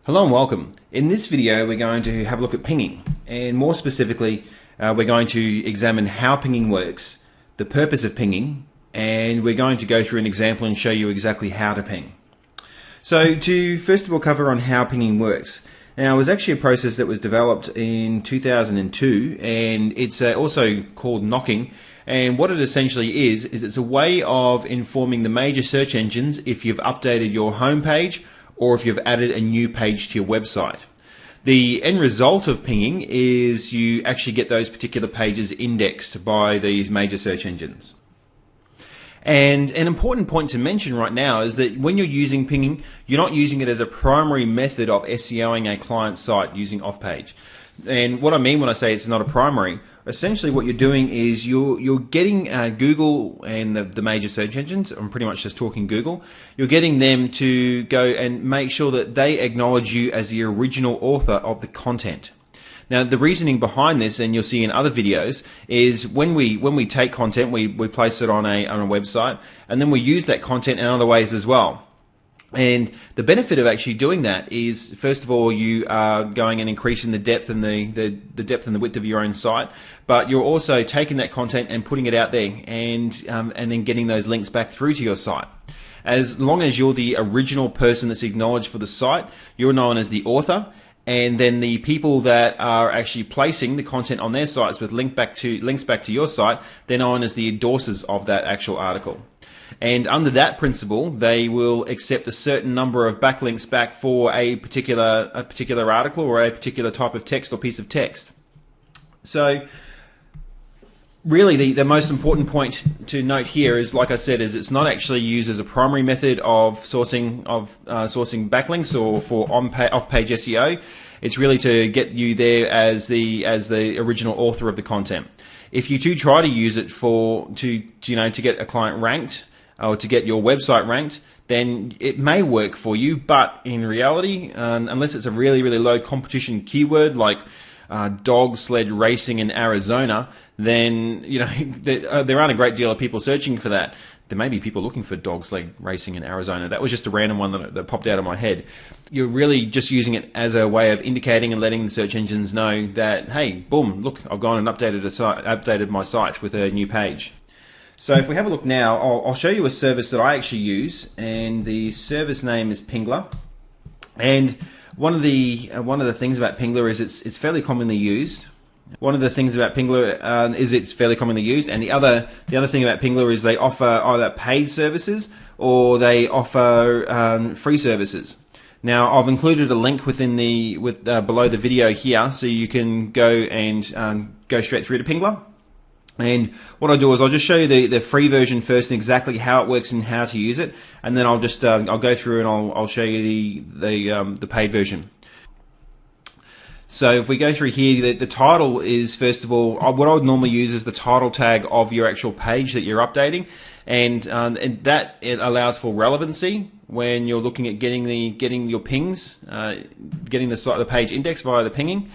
Hello and welcome. In this video we're going to have a look at pinging, and more specifically we're going to examine how pinging works, the purpose of pinging, and we're going to go through an example and show you exactly how to ping. So to first of all cover on how pinging works. Now it was actually a process that was developed in 2002, and it's also called knocking. And what it essentially is it's a way of informing the major search engines if you've updated your homepage or if you've added a new page to your website. The end result of pinging is you actually get those particular pages indexed by these major search engines. And an important point to mention right now is that when you're using pinging, you're not using it as a primary method of SEOing a client site using Offpage. And what I mean when I say it's not a primary, essentially what you're doing is you're getting Google and the major search engines, I'm pretty much just talking Google, you're getting them to go and make sure that they acknowledge you as the original author of the content. Now the reasoning behind this, and you'll see in other videos, is when we take content, we place it on a website, and then we use that content in other ways as well. And the benefit of actually doing that is, first of all, you are going and increasing the depth and the depth and the width of your own site, but you're also taking that content and putting it out there, and then getting those links back through to your site. As long as you're the original person that's acknowledged for the site, you're known as the author, and then the people that are actually placing the content on their sites with links back to your site, they're known as the endorsers of that actual article. And under that principle, they will accept a certain number of backlinks back for a particular article or a particular type of text or piece of text. So really the most important point to note here is, like I said, is it's not actually used as a primary method of sourcing backlinks or for off-page SEO. It's really to get you there as the original author of the content. If you do try to use it to get a client ranked, or to get your website ranked, then it may work for you, but in reality, unless it's a really low competition keyword like dog sled racing in Arizona, then there aren't a great deal of people searching for that. There may be people looking for dog sled racing in Arizona. That was just a random one that popped out of my head. You're really just using it as a way of indicating and letting the search engines know that, hey, boom, look, I've gone and updated my site with a new page. So if we have a look now, I'll show you a service that I actually use, and the service name is Pingler. And one of the things about Pingler is it's fairly commonly used. One of the things about Pingler is it's fairly commonly used, and the other thing about Pingler is they offer either paid services or they offer free services. Now I've included a link below the video here, so you can go and go straight through to Pingler. And what I'll do is I'll just show you the free version first and exactly how it works and how to use it, and then I'll go through and I'll show you the paid version. So if we go through here, the title is, first of all, what I would normally use is the title tag of your actual page that you're updating, and that it allows for relevancy when you're looking at getting your pings, getting the page indexed via the pinging.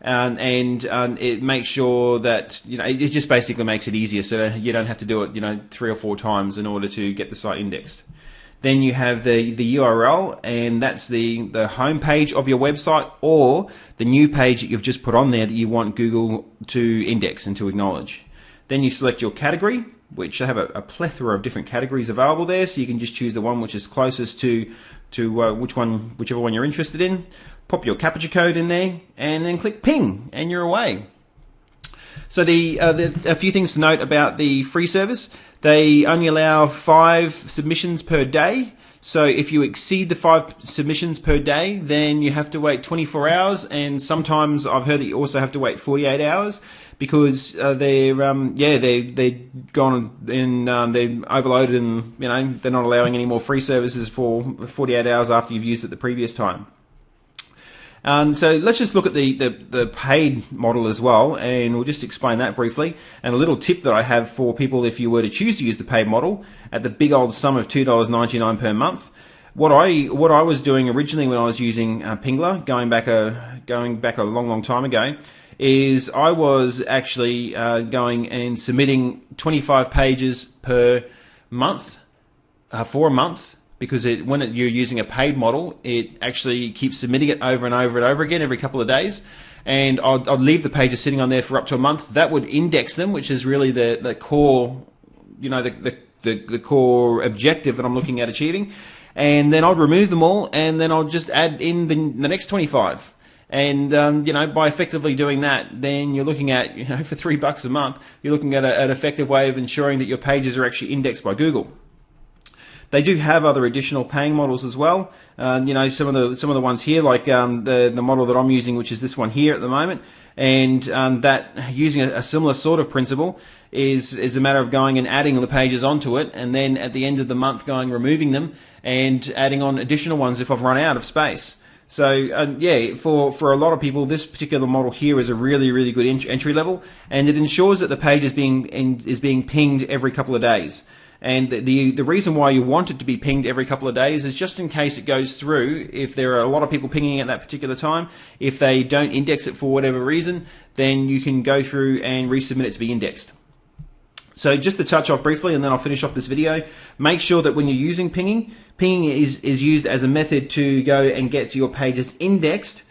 And it makes sure that it just basically makes it easier, so you don't have to do it 3 or 4 times in order to get the site indexed. Then you have the URL, and that's the home page of your website or the new page that you've just put on there that you want Google to index and to acknowledge. Then you select your category, which I have a plethora of different categories available there, so you can just choose the one which is closest to whichever one you're interested in. Pop your captcha code in there, and then click ping, and you're away. So a few things to note about the free service. They only allow 5 submissions per day. So if you exceed the 5 submissions per day, then you have to wait 24 hours, and sometimes I've heard that you also have to wait 48 hours because they're gone and they're overloaded, and they're not allowing any more free services for 48 hours after you've used it the previous time. So let's just look at the paid model as well, and we'll just explain that briefly. And a little tip that I have for people if you were to choose to use the paid model at the big old sum of $2.99 per month. What I was doing originally when I was using Pingler, going back a long time ago, is I was actually going and submitting 25 pages per month for a month, because you're using a paid model, it actually keeps submitting it over and over and over again every couple of days. And I'd leave the pages sitting on there for up to a month. That would index them, which is really the core, the core objective that I'm looking at achieving. And then I'd remove them all, and then I'll just add in the next 25. And by effectively doing that, then you're looking at, for $3 a month, you're looking at an effective way of ensuring that your pages are actually indexed by Google. They do have other additional paying models as well. Some of the ones here, like the model that I'm using, which is this one here at the moment, and that using a similar sort of principle is a matter of going and adding the pages onto it, and then at the end of the month going removing them and adding on additional ones if I've run out of space. So for a lot of people, this particular model here is a really, really good entry level, and it ensures that the page is being pinged every couple of days. And the reason why you want it to be pinged every couple of days is just in case it goes through. If there are a lot of people pinging at that particular time, if they don't index it for whatever reason, then you can go through and resubmit it to be indexed. So just to touch off briefly, and then I'll finish off this video, make sure that when you're using pinging is used as a method to go and get your pages indexed,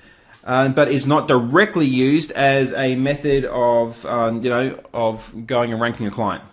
but is not directly used as a method of, of going and ranking a client.